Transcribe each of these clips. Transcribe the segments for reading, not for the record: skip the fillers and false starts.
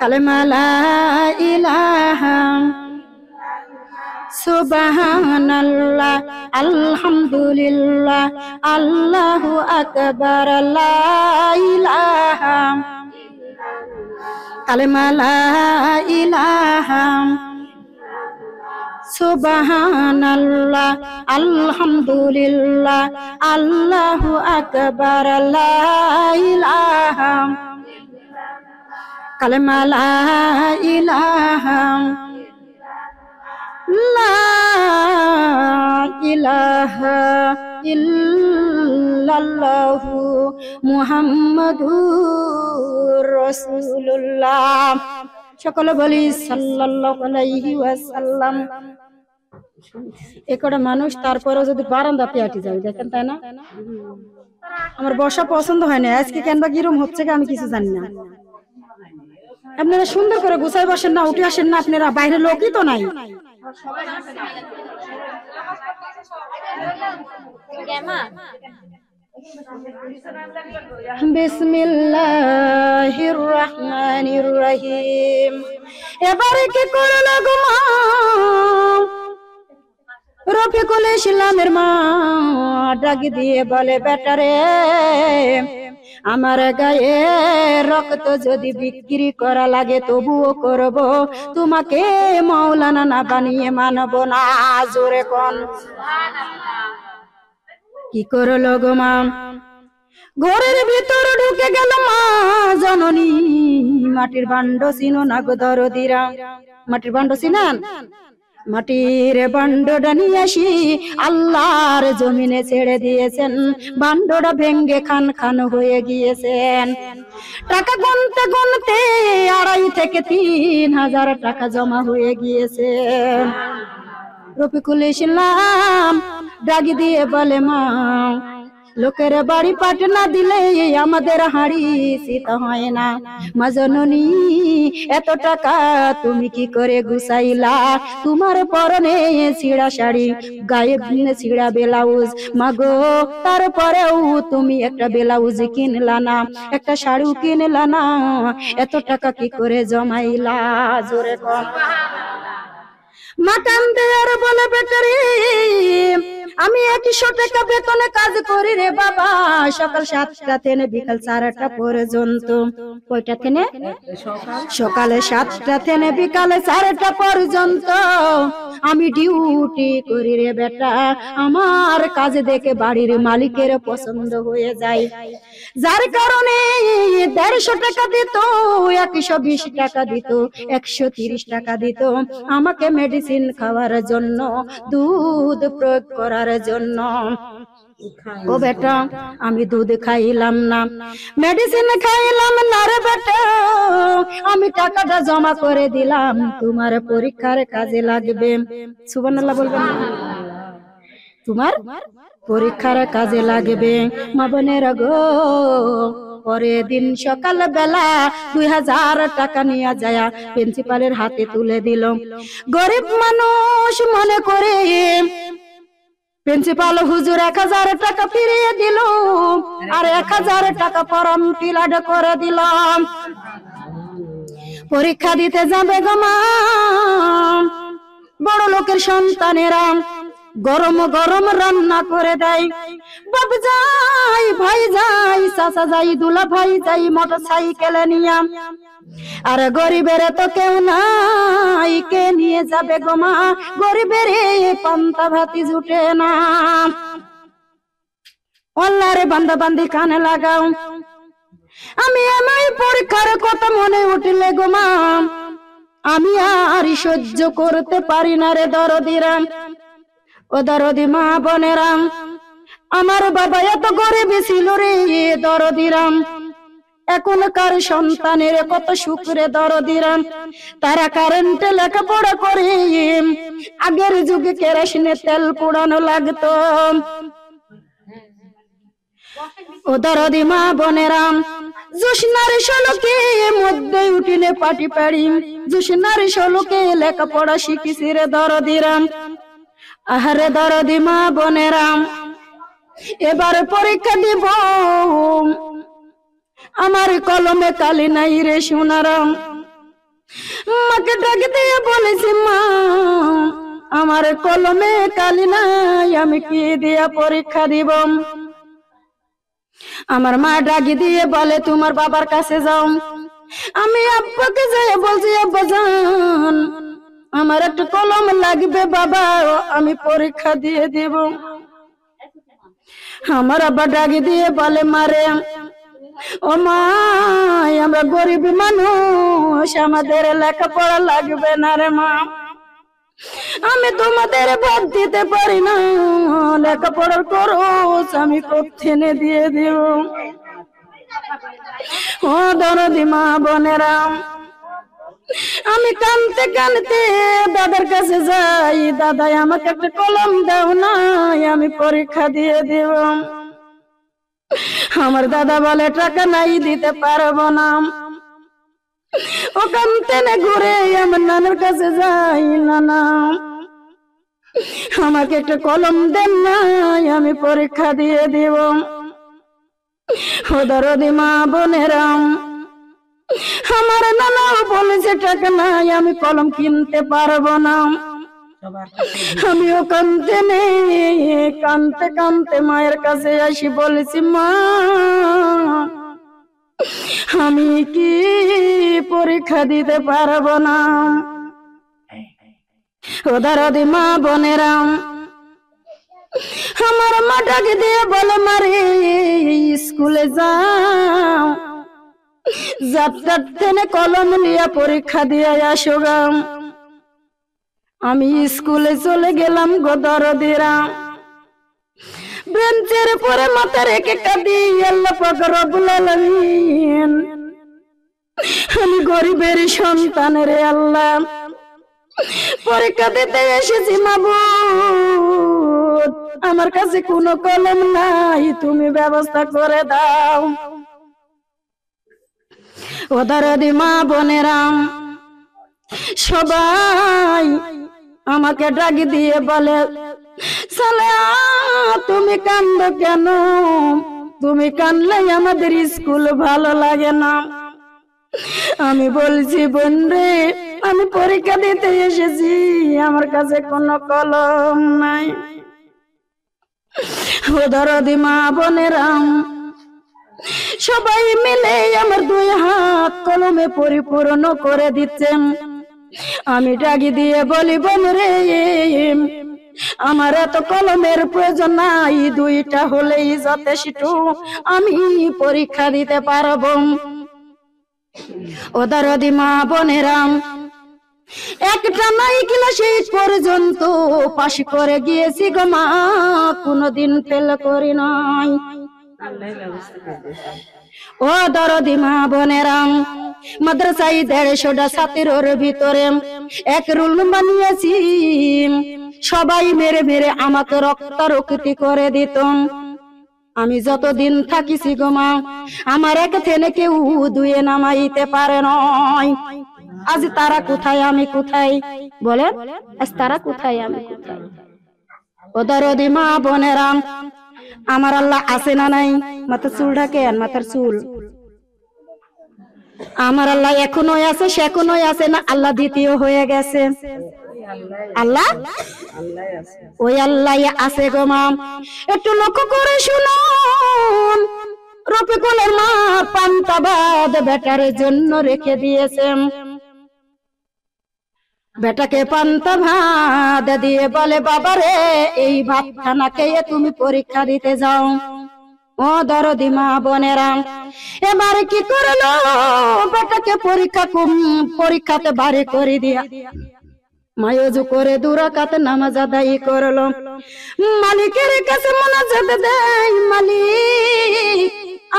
কালেমা লা ইলাহা সুবহানাল্লাহ আলহামদুলিল্লাহ আল্লাহু আকবার লা ইলাহা কালেমা লা ইলাহা সুবহানাল্লাহ আলহামদুলিল্লাহ আল্লাহু আকবার লা ইলাহা কালেমা লা ইলাহা লা ইলাহা ইল্লাল্লাহু মুহাম্মাদুর রাসূলুল্লাহ। সকলে বলি সাল্লাল্লাহু আলাইহি ওয়াসাল্লাম। একটা মানুষ তারপরেও যদি বারান্দাতে আটি যাবে, দেখেন তাই না? আমার বসা পছন্দ হয় না, আজকে কেন বা কিরম হচ্ছে আমি কিছু জানি না। আপনারা সুন্দর করে গুছাই বসেন না, উঠে আসেন না, আপনারা বাইরে লোকই তো নাই। বিসমিল্লাহির রহমানির রহিম। এবারে কি করলো গো মা? রফিকুল ইসলামের মা ডাক দিয়ে বলে, বেটারে আমার গায়ে রক্ত যদি বিক্রি করা লাগে তবুও করব, তোমাকে মাওলানা না বানিয়ে মানব না। জোরে কোন কি করলো গো মা? ঘরের ভিতর ঢুকে গেল মা জননী। মাটির ভাণ্ড চিনো না গো দরদিরা? মাটির ভাণ্ড চিনেন? মাটির ভাণ্ডটা নিয়ে আসি আল্লাহর জমিনে ছেড়ে দিয়েছেন। ভাণ্ডটা ভেঙ্গে খান খান হয়ে গিয়েছেন। টাকা গুনতে গুনতে 2.5 থেকে 3,000 টাকা জমা হয়ে গিয়েছে। রফিকুল ইসলাম ডাকি দিয়ে বলে, মা লোকের বাড়ি পাট না দিলে আমাদের হাঁড়ি সীতা হয় না। মা জননী এত টাকা তুমি কি করে গুছাইলা? তোমার পরনে ছিঁড়া শাড়ি, গায়ে ছিঁড়া ব্লাউজ, মাগো তারপরেও তুমি একটা ব্লাউজ কিনলা না, একটা শাড়ি কিনলা না, এত টাকা কি করে জমাইলা? জোরে কর। মা কান্দে আর বলে, বেটারে আমি 100 টাকা বেতনে কাজ করি রে বাবা। সকাল 7টা থেকে বিকাল 4টা পর্যন্ত। কয়টা থেকে? সকালে 7টা থেকে বিকালে 4টা পর্যন্ত আমি ডিউটি করি রে বেটা। আমার কাজ দেখে বাড়ির মালিকের পছন্দ হয়ে যায়, যার কারণে 150 টাকা দিত, 120 টাকা দিত, 130 টাকা দিত আমাকে মেডিসিন খাওয়ার জন্য, দুধ প্রয়োগ করার জন্য। ও বেটা আমি দুধ খাইলাম না, মেডিসিন খাইলাম না রে বেটা, আমি টাকাটা জমা করে দিলাম, তোমার পরীক্ষার কাজে লাগবে। সুবহানাল্লাহ বলবেন? তোমার পরীক্ষার কাজে লাগবে। মা বোনেরা গো, পরের দিন সকাল বেলা 2000 টাকা নিয়ে যায় প্রিন্সিপালের হাতে তুলে দিল। গরিব মানুষ মনে করে প্রিন্সিপাল হুজুর 1000 টাকা ফিরিয়ে দিল, আর 1000 টাকা ফর্ম ফিল আপ করে দিলাম। পরীক্ষা দিতে যাবে গো মা, বড় লোকের সন্তানেরা গরম গরম রান্না করে দেয়। বাপ যাই, ভাই যাই, চাচা যাই, দুলা ভাই যাই মোটরসাইকেলে নিয়ে, আর গরিবের তো কেউ নাই, কে নিয়ে যাবে গো মা? গরিবের পান্তা ভাতি জুটে না। আল্লাহরে বান্দা বান্দি কানে লাগাও, আমি আমার পরীক্ষার কথা মনে উঠলে গো মা আমি আর সহ্য করতে পারি না রে দরদিরা। ও দরদি মা বোনেরা, আমার বাবা এত গরিব ছিল রে দরদিরাম, এখনকার সন্তানের কত সুখ রে দরদিরাম। তারা কারেন্টে লেখাপড়া করে, আগের যুগে কেরোসিনে তেল পোড়ানো লাগতো। ও দরদি মা বোনেরাম, জোসনার শোলকে মধ্যে উঠিলে পাটি পাড়ি, জোসনার শোলকে লেখাপড়া শিখিছি রে দরদিরাম। আহারে দরদি মা বোনেরাম, এবার পরীক্ষা দিব, আমার কলমে কালি নাই রে সোনারাম। মাকে ডাক দিয়ে বলেছি, মা আমার কলমে কালি নাই, আমি কি দিয়া পরীক্ষা দিব? আমার মা ডাকি দিয়ে বলে, তোমার বাবার কাছে যাও। আমি আব্বাকে যাই বলছি, আব্বা যান আমার একটা কলম লাগবে বাবা, আমি পরীক্ষা দিয়ে দেব। আমার আব্বা ডাকি দিয়ে বলে, মারে ও মা আমরা গরিব মানুষ, আমাদের লেখাপড়া লাগবে না রে মা, আমি তোমাদের বাদ দিতে পারি না, লেখাপড়ার খরচ আমি কোত্থেনে দিয়ে দিব। ও দরদি মা বোনেরা, আমি কানতে কানতে দাদার কাছে যাই, দাদা আমাকে একটা কলম দাও না, আমি পরীক্ষা দিয়ে দেব। আমার দাদা বলে, টাকা নাই, দিতে পারবো না। ওখান থেকে ঘুরে আমার নানার কাছে যাই, নানা আমাকে একটা কলম দেন না, আমি পরীক্ষা দিয়ে দেব। ও দরদি মা বোনেরা, আমার নানাও বলেছে টাকা নাই, আমি কলম কিনতে পারবো না। আমিও কানতে কানতে মায়ের কাছে আসি, বলেছি, মা আমি কি পরীক্ষা দিতে পারবো না? ও দরদি মা বোনেরা, আমার মা ডাকে দিয়ে বলে, মারে স্কুলে যাও, যাত্রার ট্রেনে কলম নিয়ে পরীক্ষা দিয়ে আসো গা। আমি স্কুলে চলে গেলাম গো দরদিরা, বেঞ্চের পরে মাথা রেখে কাঁদি, আল্লাহ পাক রব্বুল আলামিন আমি গরিবের সন্তান রে আল্লাহ, পরীক্ষা দিতে এসেছি মাবুদ, আমার কাছে কোনো কলম নাই, তুমি ব্যবস্থা করে দাও। ও দরদি মা বোনেরা, সবাই আমাকে ডাক দিয়ে বলে, সালেহা তুমি কান্দো কেন? তুমি কানলে আমাদের স্কুল ভালো লাগে না। আমি বলছি, বোন রে আমি পরীক্ষা দিতে এসেছি, আমার কাছে কোনো কলম নাই। ও দরদি মা বোনেরা, সবাই মিলে আমার দুই হাত কলমে পরিপূর্ণ করে দিচ্ছেন। আমি ডাকি দিয়ে বলি, বোন রে আমার এত কলমের প্রয়োজন নাই, দুইটা হলেই যথেষ্ট, আমি পরীক্ষা দিতে পারবো। ও দরদি মা বোনেরা, একটা নাই ক্লাস 8 পর্যন্ত পাশ করে গিয়েছি গো মা, কোনদিন ফেল করি নাই। ও দরদি মা বোনেরা, মাদ্রাসায় 150টা ছাত্রের ভিতরে এক রুল বানিয়েছি, সবাই মেরে মেরে আমাকে রক্তারক্তি করে দিত। আমি যতদিন থাকিছি গো মা, আমার এক থেনে কেউ ধুয়ে নামাইতে পারে নয়। আজ তারা কোথায়, আমি কোথায়? বলে আজ তারা কোথায়, আমি কোথায়? ও দরদি মা বোনেরা, আমার আল্লাহ আছে না নাই? মাথার চুল ঢাকেন, মাথার চুল। আমার আল্লাহ এখনো আছে, সেখনো আছে না, আল্লাহ দ্বিতীয় হয়ে গেছে? আল্লাহ ওই আল্লাহ আছে গো মা। একটু লক্ষ্য করে শুনুন, রফিকুলের মা পান্তাবাদ বেটার জন্য রেখে দিয়েছেন। বেটাকে পান্তা ভাত দিয়ে বলে, বাবারে এই ভাত খানা খেয়ে তুমি পরীক্ষা দিতে যাও। ও দরদি মা বোনেরা, এবার কি করলো, বেটাকে পরীক্ষাতে বাড়ি করে দিয়া মায়ুজু করে 2 রাকাত নামাজ আদায় করলো। মালিকের কাছে মুনাজাত দেয়, মালিক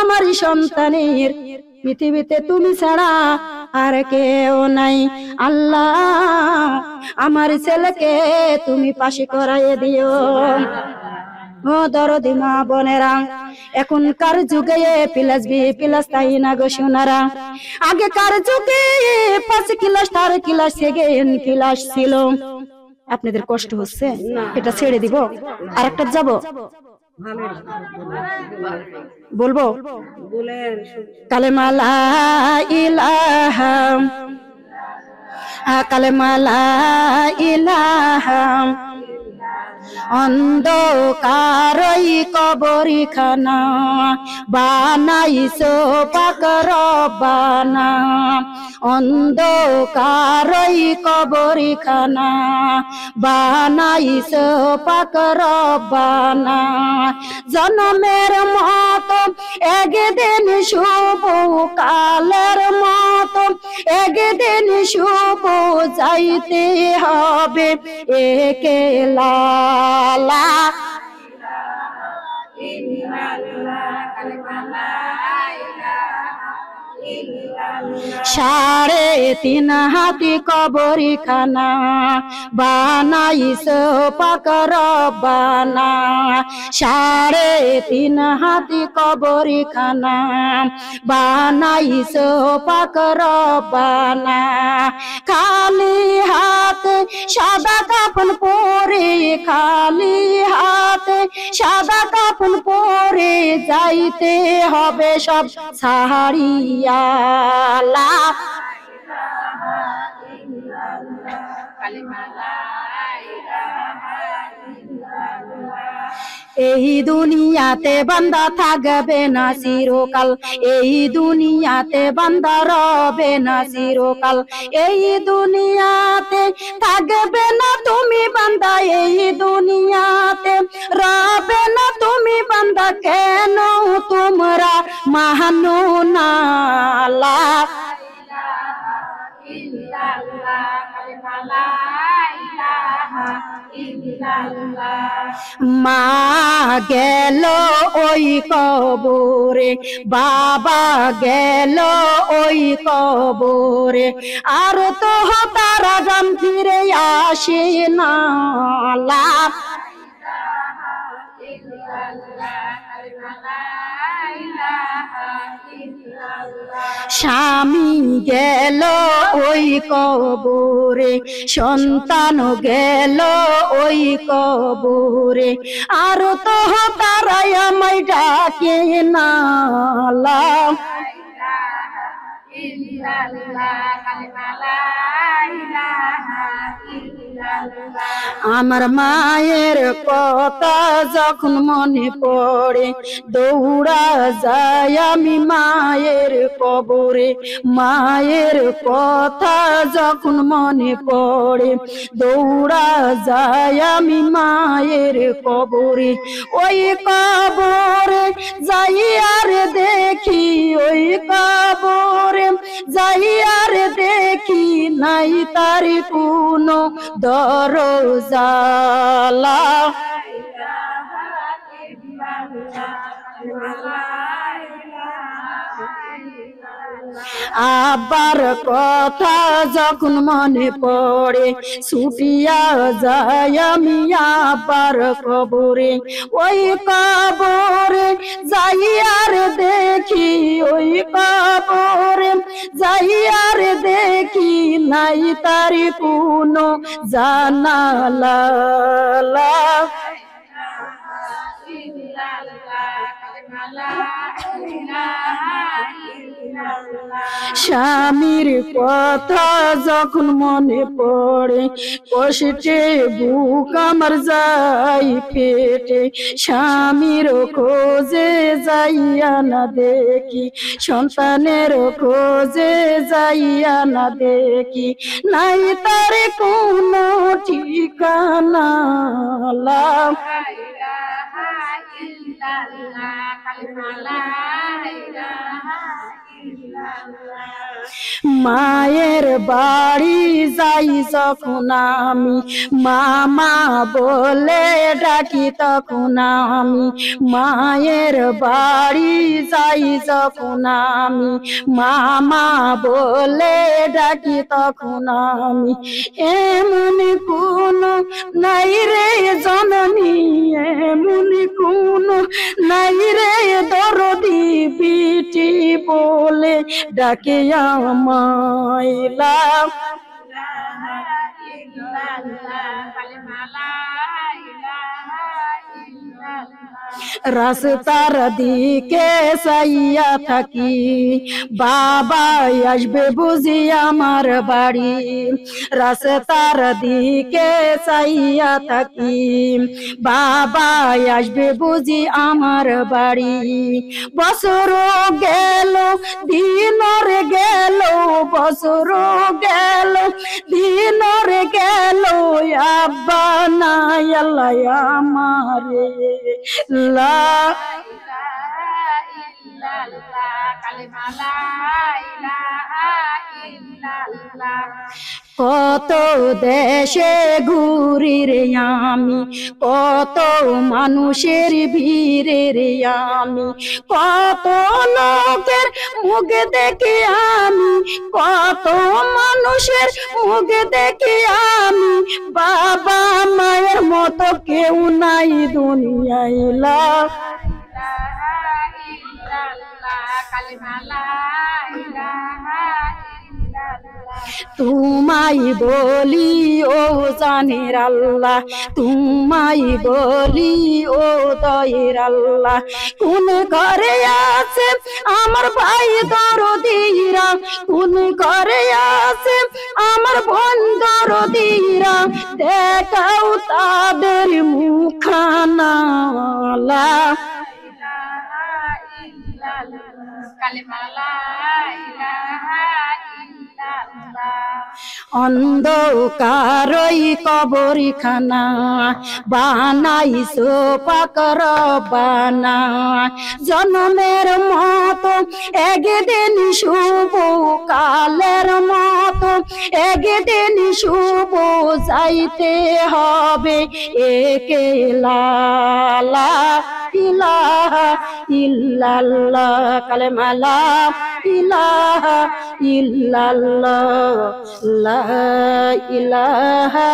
আমার সন্তানের পৃথিবীতে তুমি ছাড়া আর কেউ নাই, আল্লাহ আমার ছেলেকে তুমি পাশে করাইয়ে দিও। ও দরদি মা বোনেরা, এখনকার যুগে +B+ তাই না গো সোনারা, আগেকার যুগে 5 ক্লাস 4 ক্লাস 7 ক্লাস ছিল। আপনাদের কষ্ট হচ্ছে? এটা ছেড়ে দিব, আরেকটা যাব বলবো, কালেমা লা ইলাহা কালেমা লা ইলাহা অন্ধকারই কবরখানা বানাইছো পাক রব্বানা অন্ধকারই কবরখানা বানাইছো পাক রব্বানা জনমের মতো একদিন শুভ কালের মতো একদিন শুভ যাইতে হবে একেলা লা সাড়ে তিন হাতি কবরখানা বানাইছো পাক রব্বানা সাড়ে তিন হাতি কবরখানা বানাইছো পাক রব্বানা খালি হাত সাদা কাফন পরে খালি হাত সাদা কাফন পরে যাইতে হবে সব সাহারিয়া লা এই দুনিয়াতে বান্দা থাকবে না চিরকাল এই দুনিয়াতে বান্দা রবে না চিরকাল এই দুনিয়াতে থাকবে না তুমি বান্দা এই দুনিয়াতে রবে না তুমি বান্দা কেন তোমরা মানো না লা মা গেল ওই কবরে বাবা গেল ওই কবরে আর তো তারা গাম ফিরে আসে না লা স্বামী গেল ওই কবরে সন্তান গেল ওই কবরে আর তো তারাই আমায় ডাকে না লা আমার মায়ের কথা যখন মনে পড়ে দৌড়া যায় আমি মায়ের কবরে মায়ের কথা যখন মনে পড়ে দৌড়া যায় আমি মায়ের কবরে ওই কবরে যাই আর দেখি ওই কবরে যাই আর দেখি নাই তার কোনো দরজা আবার কথা যখন মনে পড়ে ছুটিয়া যায় আমি আবার কবরে ওই কবরে যাই আর দেখি ওই কবরে যাই আর দেখি নাই তার কোনো জানালা স্বামীর কথা যখন মনে পড়ে কষ্টে বুক আমার যাই ফেটে স্বামীর খোঁজে যাইয়া না দেখি সন্তানের খোঁজে যাইয়া না দেখি নাই তার কোনো ঠিকানা মায়ের বাড়ি যাই যখন আমি মামা বলে ডাকি তখন আমি মায়ের বাড়ি যাই যখন আমি মামা বলে ডাকি তখন আমি এমন কোন নাই রে জননী এমন কোন নাই রে দরদি বিটি বলে ডাকে আমায় লা রাস্তার দিকে চাইয়া থাকি, বাবা আসবে বুঝি আমার বাড়ি। রাস্তার দিকে চাইয়া থাকি, বাবা আসবে বুঝি আমার বাড়ি। বছর গেল দিনর গেল, বছর গেল দিনর গেল, আব্বা নাই আল্লাহ আমারে। লা কত দেশে ঘুরি রে আমি, কত মানুষের ভিড়ে রে আমি, কত লোকের মুখ দেখি আমি, কত মানুষের মুখ দেখি আমি, বাবা মায়ের মতো কেউ নাই দুনিয়ায়। লা তোমায় বলি ও জানের আল্লাহ, তোমায় বলি ও দয়ের আল্লাহ, কোন ঘরে আছে আমার ভাই দরদিরা, কোন ঘরে আছে আমার বোন দরদিরা, দেখাও তাদের মুখানা। অন্ধকারই কবরখানা বানাইছো পাকর বানা, জন্মের মতো একদিন শুভ, কালের মতো একদিন শুভ, যাইতে হবে একেলা। লা ইলাহা ইল্লাল্লাহ, কালেমা লা ইলাহা ইল্লাল্লাহ, লা ইলাহা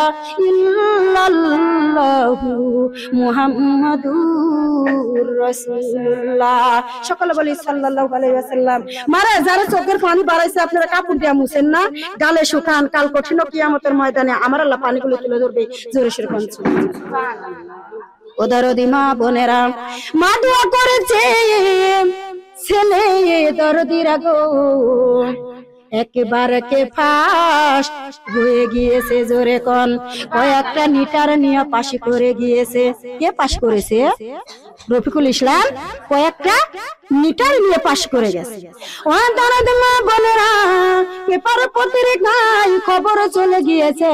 ইল্লাল্লাহু মুহাম্মাদুর রাসূলুল্লাহ। সকলে বলি সাল্লাল্লাহু আলাইহি ওয়াসাল্লাম। মারা যারা চোখের পানি বাড়াইছে আপনারা কাপড় দিয়া মুছেন না, গালে শুকান, কাল কঠিন কিয়ামতের ময়দানে আমার আল্লাহ পানিগুলো তুলে ধরবে। জোরে সুরে কোন ও দরদি মা বোনেরা, মা দোয়া করেছে ছেলে দরদিরা গো, একবার কে ফার্স্ট হয়ে গিয়েছে। জোরে কোন কয়েকটা নিটার নিয়ে পাশ করে গিয়েছে। কে পাশ করেছে? রফিকুল ইসলাম কয়েকটা মিটার নিয়ে পাশ করে গেছে। ও দরদি মা বোনেরা, পেপার পত্রিকায় খবর চলে গিয়েছে,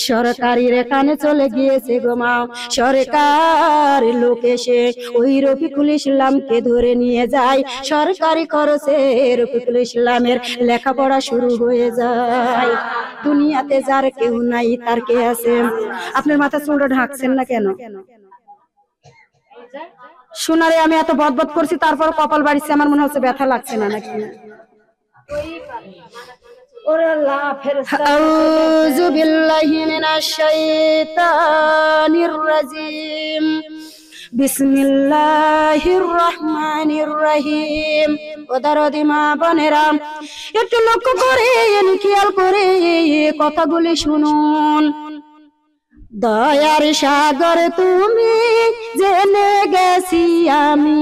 সরকারি রেখানে চলে গিয়েছে গো মা। সরকার লোক এসে ওই রফিকুল ইসলামকে ধরে নিয়ে যায়, সরকারি খরচে রফিকুল ইসলামের লেখাপড়া শুরু হয়ে যায়। দুনিয়াতে যার কেউ নাই তার কে আছে? আপনার মাথা চুলটা ঢাকছেন না কেন? শোনারে আমি এত বদবদ করছি, তারপর কপাল বাড়িছে, আমার মনে হচ্ছে ব্যথা লাগছে না নাকি? আউযু বিল্লাহি মিনাশ শাইতানির রাজিম, বিসমিল্লাহির রহমানির রহিম। ও দরদি মা বোনেরা, একটু লক্ষ্য করে খেয়াল করে কথাগুলি শুনুন। দয়ার সাগর তুমি জেনে গেছি আমি,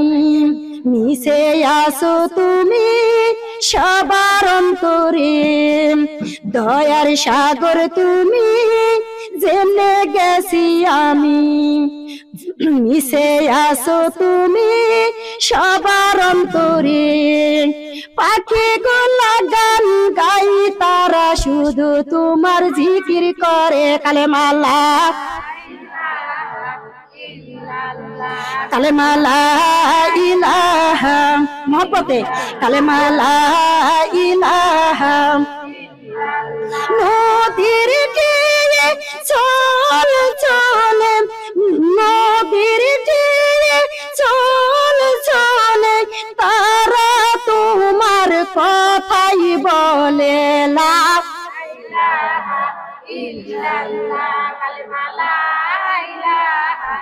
মিশে আসো তুমি সবার অন্তরে। দয়ার সাগর তুমি জেনে গেছি আমি, মিশে আসো তুমি সবার অন্তরে। পাখি গোলা গান গাই তারা শুধু তোমার জিকির করে, কালেমা লা কালেমা লা ইলাহা, মহব্বতে কালেমা লা ইলাহা। নদীর তীরে চল চলে, নদীর তীরে চল চলে, তারা তোমার কথাই বলে। লা ইলাহা ইল্লাল্লাহ, কালেমা লা ইলাহা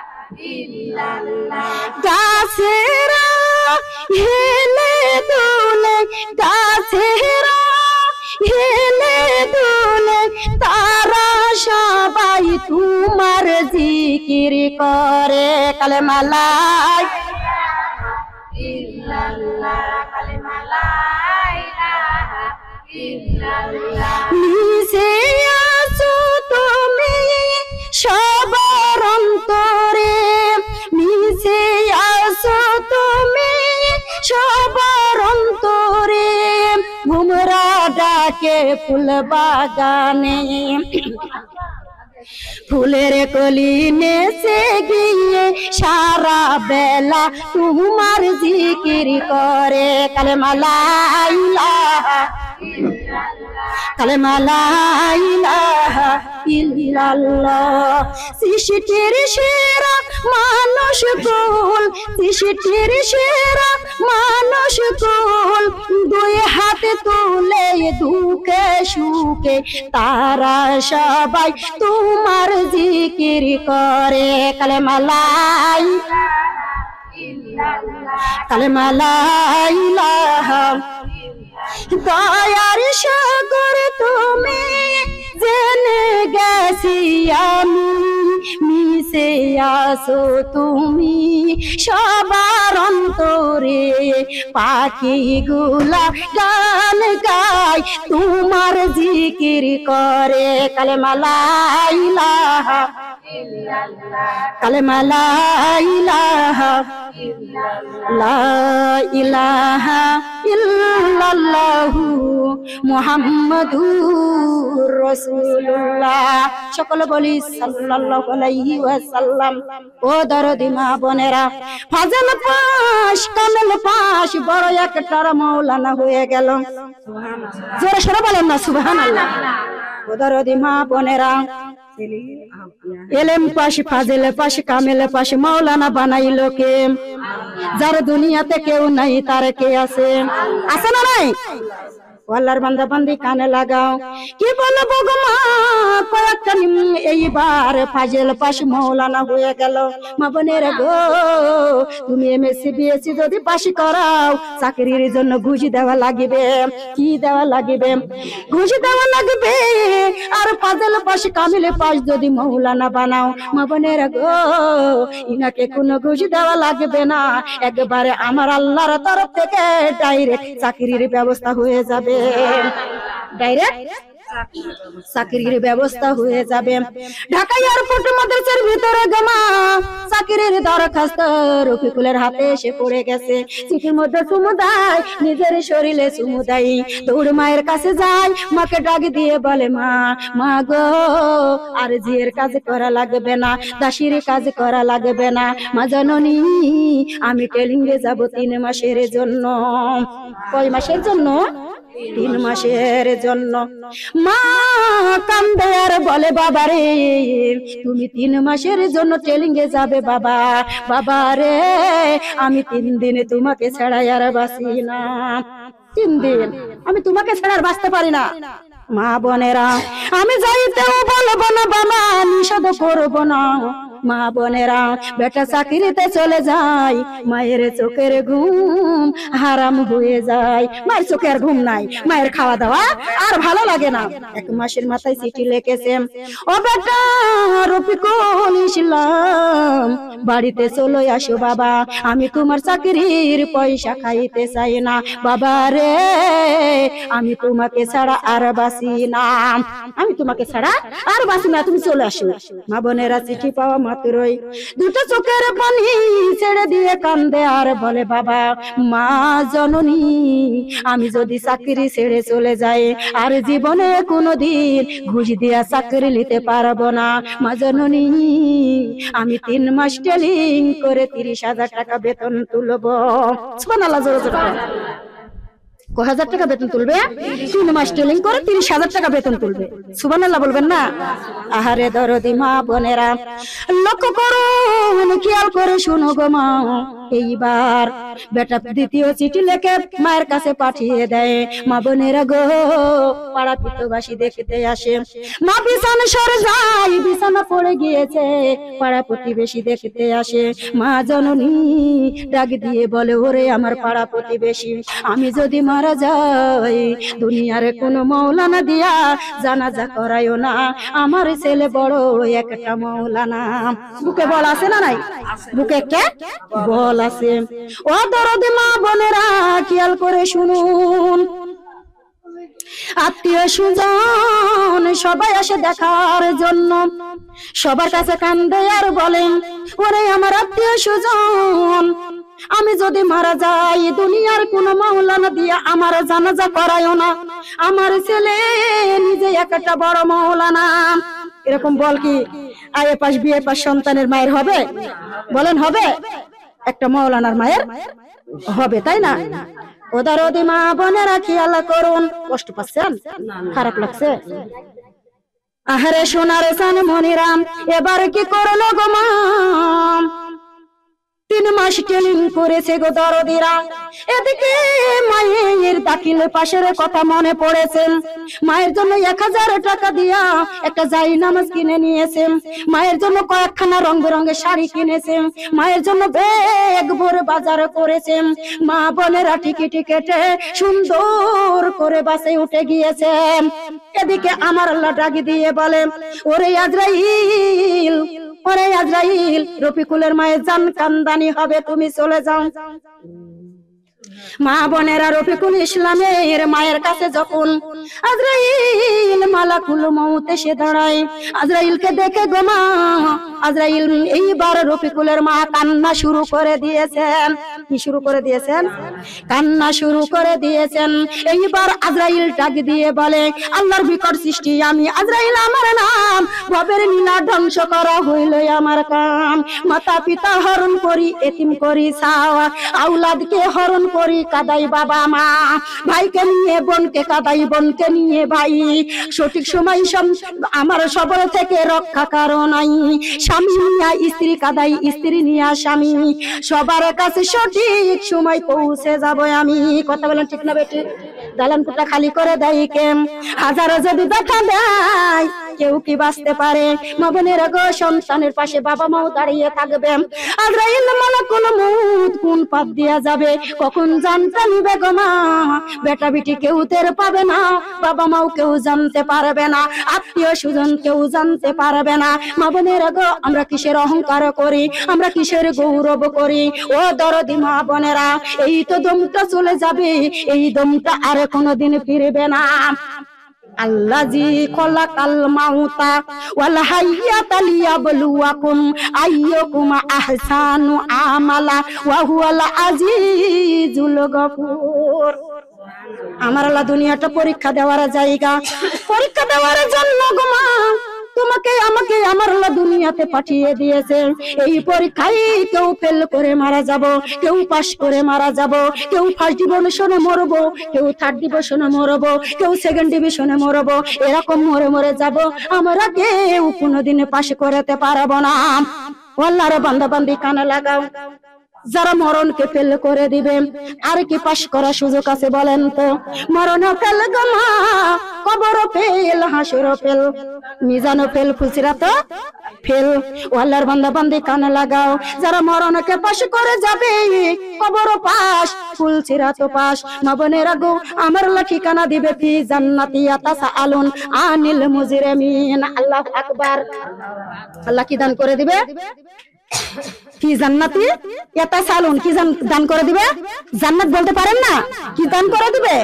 ইল্লাল্লাহ। গাছেরা হেলে দুলে, গাছেরা হেলে দুলে, তারা সবাই তোমার জিকির করে। কালেমা লা মিশে আছো তুমি সবার অন্তরে, মিশে আছো তুমি সবার অন্তরে, ভুমরা ডাকে ফুল বাগানে, ফুলের কলি নেচে গিয়ে সারা বেলা তোমার জিকির করে। কালেমা লা ইলাহা কালেমা লা ইলাহা ইল্লাল্লাহ। সৃষ্টির সেরা মানুষ কুল, সৃষ্টির সেরা মানুষ কুল, দুই হাতে তুলে দুঃখে সুখে তারা সবাই তোমার জিকির করে। কালেমা লা কালেমা লা ইলাহা। দয়ার সাগর তুমি জেনে গেছি আমি, মিশে আসো তুমি সবার অন্তরে, পাখি গুলা গান গায় তোমার জিকির করে। কালেমা লা ইলাহা কালেমা লা ইলাহা লা ইলাহা ইল্লাল্লাহু মুহাম্মাদুর রাসূলুল্লাহ। সকলে বলি সাল্লাল্লাহু আলাইহি ওয়াসাল্লাম। ও দরদি মা বোনেরা, ফাজল পাশ কামেল পাশ বড় একটার মাওলানা হয়ে গেল। জোরে সরে বলেন না সুবহানাল্লাহ। ও দরদি মা বোনেরা, এলেম পাশ ফাজেল পাশ কামেল পাশ মাওলানা বানাইলো কে? যার দুনিয়াতে কেউ নাই তার কে আছে? আছে না নাই? আল্লাহর বান্দা বান্দি কানে লাগাও, কি বলবো গো মা কয়েকটা এইবার ফাজেল পাশ মাওলানা হয়ে গেল। মা বোনের গো, তুমি এমএসসি বিএসসি যদি পাশ করাও, চাকরির জন্য ঘুষ দেওয়া লাগবে। কি দেওয়া লাগবে? ঘুষ দেওয়া লাগবে। আর ফাজেল পাশ কামিল পাশ যদি মাওলানা বানাও, মা বোনের গো, ইনাকে কোনো ঘুষ দেওয়া লাগবে না, একবারে আমার আল্লাহর তরফ থেকে ডাইরেক্ট চাকরির ব্যবস্থা হয়ে যাবে। ডাইরেক্ট চাকরির ব্যবস্থা হয়ে যাবে। ঢাকা এয়ারপোর্ট মাদ্রাসার ভিতরে গমা চাকরির দরখাস্ত রফিকুলের হাতে এসে পড়ে গেছে। চিঠির মধ্যে চুমুদায়, নিজের শরীরে চুমুদাই, দৌড় মায়ের কাছে যায়, মাকে ডাক দিয়ে বলে মা, মা গো আর জিয়ের কাজ করা লাগবে না, দাসির কাজ করা লাগবে না, মা জননী আমি ট্রেনিংয়ে যাব 3 মাসের জন্য। কয় মাসের জন্য? 3 মাসের জন্য। মা কান্দে আর বলে বাবা রে, তুমি 3 মাসের জন্য ট্রেনিং এ যাবে বাবা? বাবা রে, আমি 3 দিনে তোমাকে ছাড়া আর বাঁচি না। 3 দিন আমি তোমাকে ছাড়া আর বাঁচতে পারি না। মা বোনেরা, আমি যাইতেও বলবো না বাবা, নিষেধ করবো না। মা বোনেরা, বেটা চাকরিতে চলে যায়, মায়ের চোখের ঘুম হারাম হয়ে যায়। মায়ের চোখের ঘুম নাই, মায়ের খাওয়া দাওয়া আর ভালো লাগে না। 1 মাসের মাথায় চিঠি লিখেছে, ও বেটা রফিকুল ইসলাম, বাড়িতে চলে আসো বাবা, আমি তোমার চাকরির পয়সা খাইতে চাই না। বাবা রে, আমি তোমাকে ছাড়া আর বাঁচি না, আমি তোমাকে ছাড়া আর বাঁচি না, তুমি চলে আসো। মা বোনেরা, চিঠি পাওয়া মাত্রই 2টো চোখের পানি ছেড়ে দিয়ে কান্দে আর বলে বাবা, মা জননী আমি যদি চাকরি ছেড়ে চলে যাই, আর জীবনে কোনোদিন ঘুষ দিয়া চাকরি নিতে পারবো না। মা জননী আমি 3 মাস ট্রেনিং করে 30,000 টাকা বেতন তুলবো। সুবহানাল্লাহ, জোরে জোরে 1000 টাকা বেতন তুলবে? 3 মাস ট্রেনিং করে 30,000 টাকা বেতন তুলবে। সুবহানাল্লাহ বলবেন না? আহারে দরদি মা বোনেরা, লক্ষ্য করুন, খেয়াল করে শুনো গো মা। এইবার বেটা 2য় চিঠি লিখে মায়ের কাছে পাঠিয়ে দেয়। মা বোনেরা গো, পাড়া প্রতিবেশী দেখতে আসে। মা বিছানা সরে যায়, বিছানা পড়ে গিয়েছে, পাড়া প্রতিবেশী দেখতে আসে। মা জননী ডাক দিয়ে বলে, ওরে আমার পাড়া প্রতিবেশী, আমি যদি মারা মারা যায় দুনিয়ার কোনো মৌলানা দিয়া জানাজা করাইও না আমার ছেলে বড় একটা মৌলানা। বুকে বল আছে না নাই? বুকে একটা বল আছে। ও দরদি মা বোনেরা খেয়াল করে শুনুন, আত্মীয় স্বজন সবাই আসে দেখার জন্য, সবার কাছে কান্দে আর বলেন ওরে আমার আত্মীয় স্বজন আমি যদি মারা যাই দুনিয়ার কোন মাওলানা দিয়ে আমার জানাজা করায়ও না আমার ছেলে নিজে একটা বড় মাওলানা। এরকম বল কি আয়ে পাশ বিয়ে পাশ সন্তানের মায়ের হবে? বলেন হবে? একটা মাওলানার মায়ের হবে, তাই না? ওদারদি মা বোনেরা খেয়াল করুন। কষ্ট পাচ্ছেন? খারাপ লাগছে? আহারে সোনার সান মনিরাম এবার কি করলো গো মা? 3 মাস ট্রেনিং করেছে গো দরদিরা। এদিকে মায়ের দাখিল পাশের কথা মনে পড়েছে। মায়ের জন্য 1000 টাকা দিয়া একটা জাই নামাজ কিনে নিয়েছে, মায়ের জন্য কয়েকখানা রং বেরঙের শাড়ি কিনেছে, মায়ের জন্য ব্যাগ ভরে বাজার করেছে। মা বোনেরা টিকিট কেটে সুন্দর করে বাসে উঠে গিয়েছে। এদিকে আমার আল্লাহ ডাকি দিয়ে বলে ওরে আজরাইল, ওরে আজরাইল রফিকুলের মায়ের জান কান্দানি হবে, তুমি চলে যাও। মা বোনেরা রফিকুল ইসলামের মায়ের কাছে যখন আজরাইল মালাকুল মউত এসে দাঁড়ায়, আজরাইলকে দেখে গো মা আজরাইল এইবার রফিকুলের মা কান্না শুরু করে দিয়েছেন। কি শুরু করে দিয়েছেন? কান্না শুরু করে দিয়েছেন। এইবার আজরাইল ডাক দিয়ে বলে আল্লাহর বিকট সৃষ্টি আমি আজরাইল, আমার নাম ভবের নীলা ধ্বংস করা হইল আমার কাম। মাতা পিতা হরণ করি এতিম করি সাওয়া, আওলাদকে হরণ করি কাদাই বাবা মা, ভাইকে নিয়ে বোনকে কাদাই বোনকে নিয়ে ভাই, সঠিক সময় আমার সবর থেকে রক্ষা কারো নাই, স্বামী নিয়া স্ত্রী কাদাই স্ত্রী নিয়া স্বামী, সবার কাছে সঠিক সময় পৌঁছে যাব আমি। কথা বলেন ঠিক না বেটি? দালান কোঠা খালি করে দেয় কেম? হাজারো যদি দেখা দেয় কেউ কি বাঁচতে পারে? মা বোনেরা গো সন্তানের পাশে বাবা মাও দাঁড়িয়ে থাকবে। আজরাইল মালাকুল মউত কোন পাপ দিয়া যাবে কখন জানতে নিবে গো মা? বেটা বিটি কেউ টের পাবে না, বাবা মাও কেউ জানতে পারবে না, আত্মীয় স্বজন কেউ জানতে পারবে না। মা বোনেরা গো আমরা কিসের অহংকার করি, আমরা কিসের গৌরব করি? ও দরদি মা বোনেরা এই তো দমটা চলে যাবে, এই দমটা আর কোনোদিন ফিরবে না। আল্লাযী খলাকাল মাউতা ওয়াল হায়াতা লিয়াবলুয়াকুম আইয়ুকুম আহসানু আমালা ওয়া হুয়াল আজিজুল গফুর। আমার আল্লাহ দুনিয়াটা পরীক্ষা দেওয়ার জায়গা, পরীক্ষা দেওয়ার জন্য গো মা তোমাকে আমাকে আমার আল্লাহ দুনিয়াতে পাঠিয়ে দিয়েছে। এই পরীক্ষায় কেউ ফেল করে মারা যাব, কেউ পাশ করে মারা যাব, কেউ ফার্স্ট ডিভিশনে মরবো, কেউ থার্ড ডিভিশনে মরবো, কেউ সেকেন্ড ডিভিশনে মরবো, এরকম মরে মরে যাব। আমরা কেউ কোনোদিন পাশ করতে পারবো না। আল্লাহর বান্দা বান্দি কানে লাগাও, যারা মরণকে ফেল করে দিবে আর কি পাশ করার সুযোগ আছে বলেন তো? মরণ ফেল গো মা, কবর ফেল, হাসর fail, Mizan fail, Pulsirat fail. আল্লাহর বান্দা বান্দি কানে লাগাও, যারা মরণকে পাশ করে যাবে কবর পাশ, ফুলসিরাত পাশ। মা বোনেরা গো আমার আল্লাহ ঠিকানা দিবে ফি জান্নাতি ইয়াতাসাআলুন আনিল মুজরিমিন। আল্লাহু আকবার। আল্লাহ কি দান করে দিবে? কি জান্নাতি ইয়াতাসালুন, কি দান করে দিবে? জান্নাত বলতে পারেন না? কি দান করে দিবে?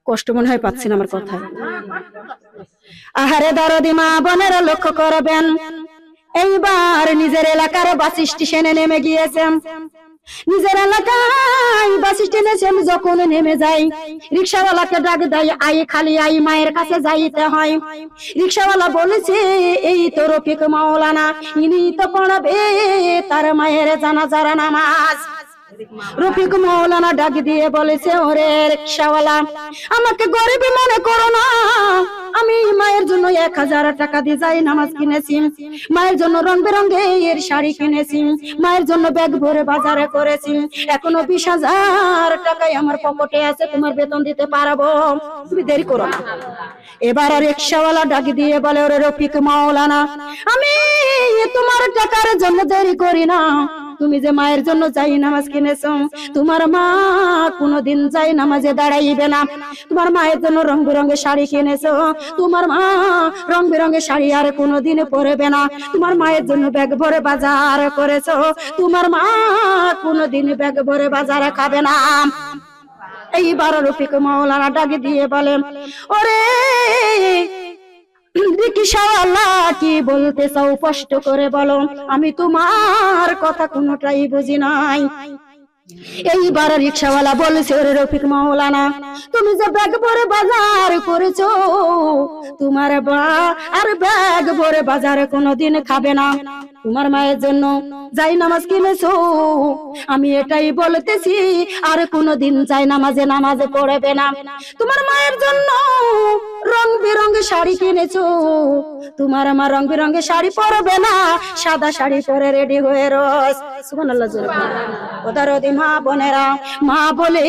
কষ্ট মনে হয় পাচ্ছেন আমার কথায়? আহারে দরদি মা বোনেরা লক্ষ্য করবেন, এইবার নিজের এলাকার বাস স্টেশনে নেমে গিয়েছেন। নিজের এলাকায় বাস স্টেশনে যখন নেমে যাই রিক্সাওয়ালাকে ডাক দেয় আই খালি আই, মায়ের কাছে যাইতে হয়। রিক্সাওয়ালা বলেছে এই তো রফিক মাওলানা, ইনি তো পড়াবে তার মায়ের জানাজার নামাজ। রফিক মাওলানা ডাক দিয়ে বলেছে ওরে রিক্সাওয়ালা আমাকে গরিব মনে করো না, আমি মায়ের জন্য 1000 টাকা দিয়ে যাই নামাজ কিনেছি, মায়ের জন্য রং বেরঙের শাড়ি কিনেছি, মায়ের জন্য ব্যাগ ভরে বাজারে করেছি, এখনো 20,000 টাকাই আমার পকেটে আছে, তোমার বেতন দিতে পারবো, তুমি দেরি করো না। এবার রিক্সাওয়ালা ডাক দিয়ে বলে ওরে রফিক মাওলানা আমি তোমার টাকার জন্য দেরি করি না, তুমি যে মায়ের জন্য যাই নামাজ কিনেছো, তোমার মা কোনোদিন যাই নামাজে দাঁড়াইবে না। তোমার মায়ের জন্য রং বেরঙের শাড়ি কিনেছো, তোমার মা রং বেরঙের শাড়ি আর কোনোদিন পরবে না। তোমার মায়ের জন্য ব্যাগ ভরে বাজার করেছো, তোমার মা কোনোদিন ব্যাগ ভরে বাজার খাবে না। এইবার রফিক মাওলানা ডাকে দিয়ে বলেন, ওরে রিকশাওয়ালা কি বলতে চাও স্পষ্ট করে বলো, আমি তোমার কথা কোনোটাই বুঝি নাই। এইবার রিকশাওয়ালা বলেছে, ওরে রফিক মাওলানা, তুমি যে ব্যাগ ভরে বাজার করেছো, তোমার বা আর ব্যাগ ভরে বাজার কোনোদিন খাবে না। তোমার মায়ের জন্য যাই নামাজ কিনেছো, আমি এটাই বলতেছি আর কোনোদিন যাই নামাজে পড়বে না। তোমার মায়ের জন্য রং বেরঙের শাড়ি কিনেছো, তোমার মা রং বেরঙের শাড়ি পরবে না, সাদা শাড়ি পরে রেডি হয়ে রস। সুবহানাল্লাহ জোরে ওদারদি মা বোনেরা, মা বলে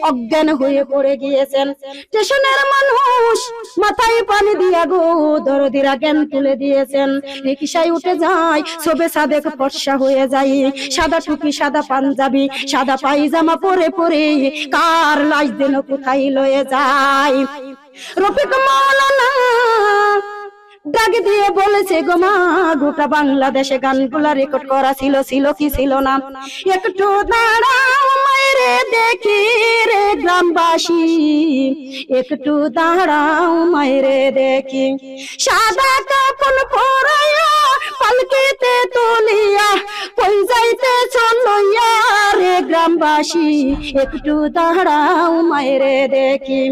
অজ্ঞান হয়ে পড়ে গিয়েছেন। স্টেশনের মানুষ মাথায় পানি দিয়া গো দরদিরা জ্ঞান তুলে দিয়েছেন। রিকশায় উঠে যায়, সবে সাদেক ফর্সা হয়ে যায়, সাদা টুপি সাদা পাঞ্জাবি সাদা পায়জামা পরে পরে কার লাশ যেন কোথায় লয়ে যায়। রফিক মাওলানা ডাক দিয়ে বলেছে, গো মা, গোটা বাংলাদেশে গানগুলা রেকর্ড করা ছিল কি ছিল না? একটু দাঁড়াও মায়েরে দেখি রে গ্রামবাসী, একটু দাঁড়াও মায়েরে দেখি, সাদা কাপড় পরাইয়া পালকিতে তুলিয়া কই যাইতে চলইয়া রে গ্রামবাসী, একটু দাঁড়াও মায়েরে দেখি,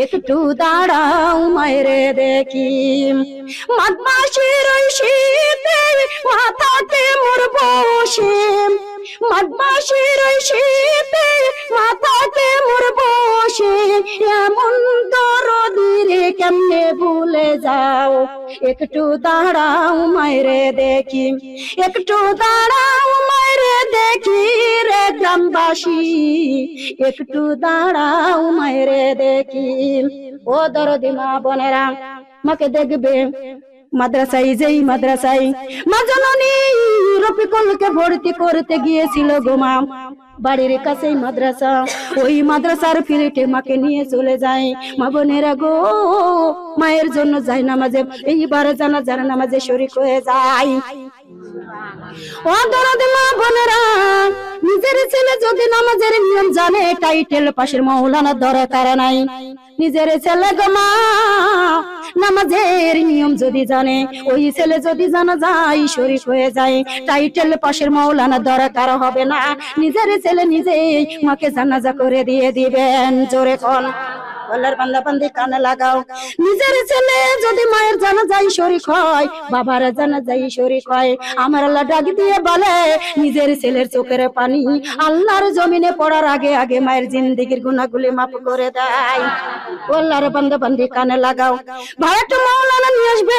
একটু দাঁড়াও মায়েরে দেখি। মাঘ মাসের ওই শীতে মাথাতে মোর বসে, মাঘ মাসের ওই শীতে মাথাতে মোর বসে, এমন দরদিরে কেমনে ভুলে যাও, একটু দাঁড়াও মায়েরে দেখি, একটু দাঁড়াও মায়েরে দেখি রে গ্রামবাসী, একটু দাঁড়াও মায়েরে দেখি। ও দরদি মা বোনেরা, মাকে দেখবে মাদ্রাসায়, যেই মাদ্রাসায় মা জননী রফিকুলকে ভর্তি করতে গিয়েছিল গো মা, বাড়ির কাছেই মাদ্রাসা, ওই মাদ্রাসার ফিল্ডে মাকে নিয়ে চলে যায়। মা বোনেরা গো, মায়ের জন্য যাই নামাজে, এইবার জানাজার নামাজে শরীক হয়ে যায়। ও দরদি মা বোনেরা, নিজের ছেলে যদি নামাজের নিয়ম জানে, টাইটেল পাশের মাওলানার দরকার নাই। নিজের ছেলে গো মা নামাজের নিয়ম যদি জানে, ওই ছেলে যদি জানা যায় শরীক হয়ে যায়, টাইটেল পাশের মাওলানা দরকার হবে না। নিজের ছেলে নিজেই মাকে জানাজা করে দিয়ে দিবেন। জোরে কোন আল্লাহর বান্দা বান্দি কানে লাগাও, নিজের ছেলে যদি মায়ের জানাজায় শরীক হয়, বাবার জানাজায় শরীক হয়, আমার আল্লাহ ডাক দিয়ে বলে, নিজের ছেলের চোখের পানি আল্লাহর জমিনে পড়ার আগে আগে মায়ের জিন্দেগির গুনাহগুলি মাফ করে দেয়। আল্লাহর বান্দা বান্দি কানে লাগাও। ভারত মাওলানা নিয়ে আসবে,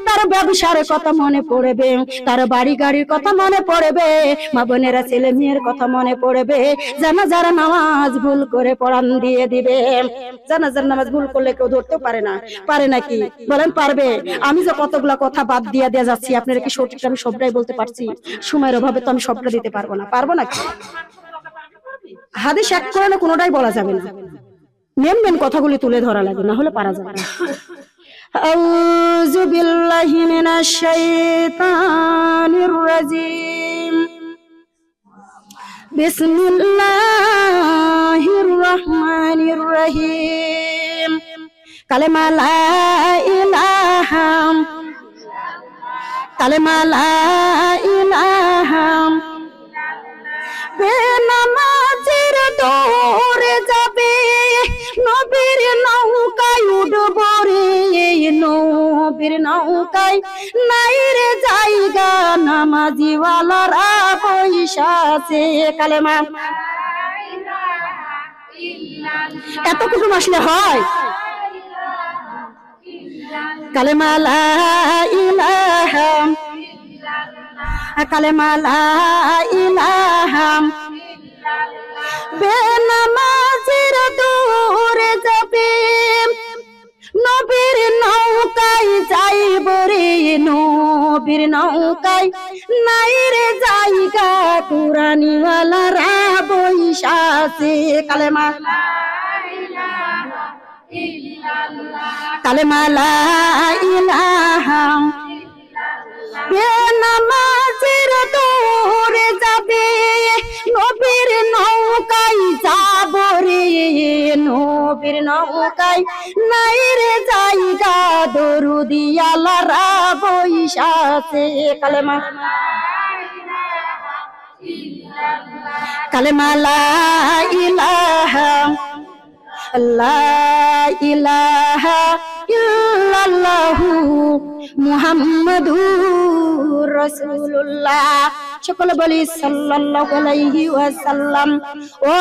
তার ব্যবসার কথা মনে পড়বে, তার বাড়ি গাড়ির কথা মনে পড়বে, মা বোনেরা ছেলে মেয়ের কথা মনে পড়বে। জানাজার নামাজ ভুল করে পড়ান দিয়ে দিবে। জানাজার নামাজ ভুল করলে কেউ ধরতে পারে না, পারে নাকি বলেন? পারবে? আমি যে কতগুলা কথা বাদ দিয়ে দেয়া যাচ্ছি, আপনারা কি সঠিকটা আমি সবটাই বলতে পারছি? সময়ের অভাবে তো আমি সবটা দিতে পারবো না, পারবো নাকি? হাদিস এক করে না কোনোটাই বলা যাবে না, মেন মেন কথাগুলি তুলে ধরা লাগে, না হলে পারা যাবে না। আউযু বিল্লাহি মিনাশ শাইতানির রাজিম, বিসমিল্লাহির রহমানির রহিম। কালেমা লা ইলাহা, কালেমা লা ইলাহা, বেনামাজির দৌড়ে যাবে, নবীর নৌকায় উঠবো রে, নবীর নৌকায় নাই রে জায়গা, নামাজিওয়ালারা পয়সা আছে। কালেমা এত কুটুম আসলে হয়? কালেমা লা ইলাহা, কালেমা লা ইলাহা, বেনামাজির দৌড়ে যাবে, নবীর নৌকায় যাইব রে, নবীর নৌকায় নাই রে জায়গা কুরানিওয়ালারা বৈশাছে কালেমা কালেমা লা ইলাহা বেনামাজের দৌড়ে যাবে নবীর নৌকায় যাব রে নবীর নৌকায় নাই রে জায়গা দরুদিয়ালারা বৈশাছে কালেমা কালেমা লা ইলাহা লা ইলাহা ইল্লাল্লাহু মুহাম্মাদুর রাসূলুল্লাহ। সকলে বলি সাল্লাল্লাহু আলাইহি ওয়াসাল্লাম। ও